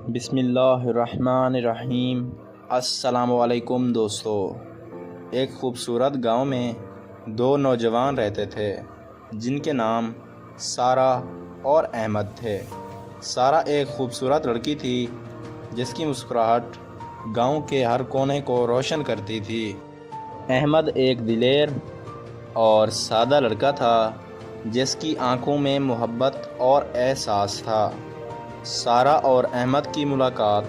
بسم اللہ الرحمن الرحیم۔ السلام علیکم دوستو۔ ایک خوبصورت گاؤں میں دو نوجوان رہتے تھے جن کے نام سارہ اور احمد تھے۔ سارہ ایک خوبصورت لڑکی تھی جس کی مسکراہٹ گاؤں کے ہر کونے کو روشن کرتی تھی۔ احمد ایک دلیر اور سادہ لڑکا تھا جس کی آنکھوں میں محبت اور احساس تھا۔ سارہ اور احمد کی ملاقات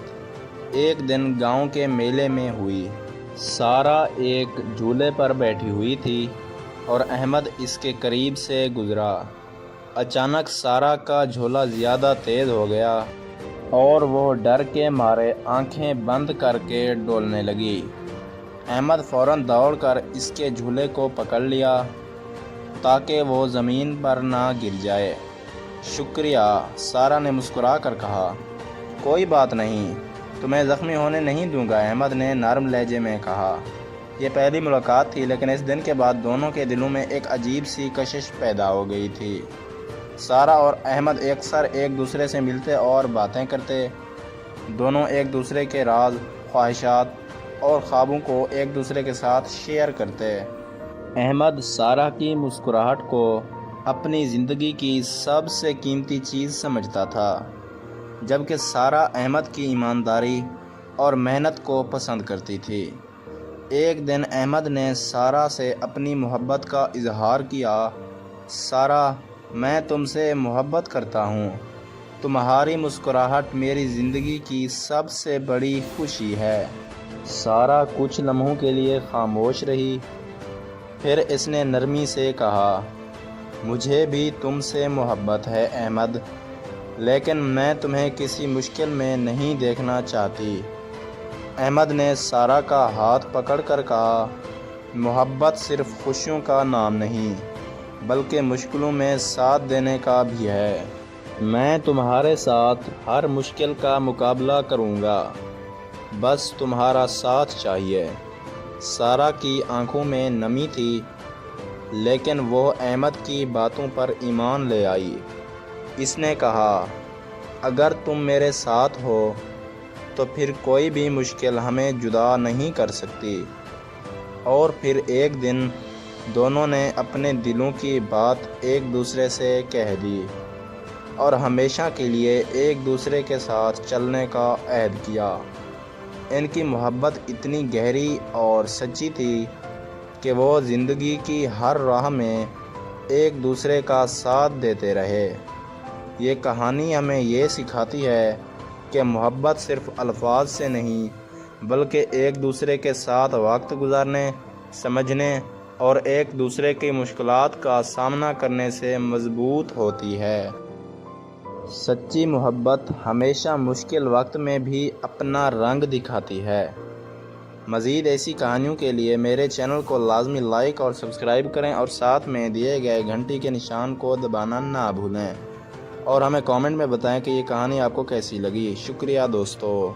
ایک دن گاؤں کے میلے میں ہوئی۔ سارہ ایک جھولے پر بیٹھی ہوئی تھی اور احمد اس کے قریب سے گزرا۔ اچانک سارہ کا جھولا زیادہ تیز ہو گیا اور وہ ڈر کے مارے آنکھیں بند کر کے ڈولنے لگی۔ احمد فوراً دوڑ کر اس کے جھولے کو پکڑ لیا تاکہ وہ زمین پر نہ گر جائے۔ شکریہ، سارہ نے مسکرا کر کہا۔ کوئی بات نہیں، تمہیں زخمی ہونے نہیں دوں گا، احمد نے نرم لہجے میں کہا۔ یہ پہلی ملاقات تھی لیکن اس دن کے بعد دونوں کے دلوں میں ایک عجیب سی کشش پیدا ہو گئی تھی۔ سارہ اور احمد اکثر ایک دوسرے سے ملتے اور باتیں کرتے۔ دونوں ایک دوسرے کے راز، خواہشات اور خوابوں کو ایک دوسرے کے ساتھ شیئر کرتے۔ احمد سارہ کی مسکراہٹ کو اپنی زندگی کی سب سے قیمتی چیز سمجھتا تھا، جبکہ سارہ احمد کی ایمانداری اور محنت کو پسند کرتی تھی۔ ایک دن احمد نے سارہ سے اپنی محبت کا اظہار کیا۔ سارہ، میں تم سے محبت کرتا ہوں، تمہاری مسکراہٹ میری زندگی کی سب سے بڑی خوشی ہے۔ سارہ کچھ لمحوں کے لیے خاموش رہی، پھر اس نے نرمی سے کہا، مجھے بھی تم سے محبت ہے احمد، لیکن میں تمہیں کسی مشکل میں نہیں دیکھنا چاہتی۔ احمد نے سارہ کا ہاتھ پکڑ کر کہا، محبت صرف خوشیوں کا نام نہیں بلکہ مشکلوں میں ساتھ دینے کا بھی ہے۔ میں تمہارے ساتھ ہر مشکل کا مقابلہ کروں گا، بس تمہارا ساتھ چاہیے۔ سارہ کی آنکھوں میں نمی تھی لیکن وہ احمد کی باتوں پر ایمان لے آئی۔ اس نے کہا، اگر تم میرے ساتھ ہو تو پھر کوئی بھی مشکل ہمیں جدا نہیں کر سکتی۔ اور پھر ایک دن دونوں نے اپنے دلوں کی بات ایک دوسرے سے کہہ دی اور ہمیشہ کے لیے ایک دوسرے کے ساتھ چلنے کا عہد کیا۔ ان کی محبت اتنی گہری اور سچی تھی کہ وہ زندگی کی ہر راہ میں ایک دوسرے کا ساتھ دیتے رہے۔ یہ کہانی ہمیں یہ سکھاتی ہے کہ محبت صرف الفاظ سے نہیں بلکہ ایک دوسرے کے ساتھ وقت گزارنے، سمجھنے اور ایک دوسرے کی مشکلات کا سامنا کرنے سے مضبوط ہوتی ہے۔ سچی محبت ہمیشہ مشکل وقت میں بھی اپنا رنگ دکھاتی ہے۔ مزید ایسی کہانیوں کے لیے میرے چینل کو لازمی لائک اور سبسکرائب کریں اور ساتھ میں دیے گئے گھنٹی کے نشان کو دبانا نہ بھولیں، اور ہمیں کامنٹ میں بتائیں کہ یہ کہانی آپ کو کیسی لگی۔ شکریہ دوستو۔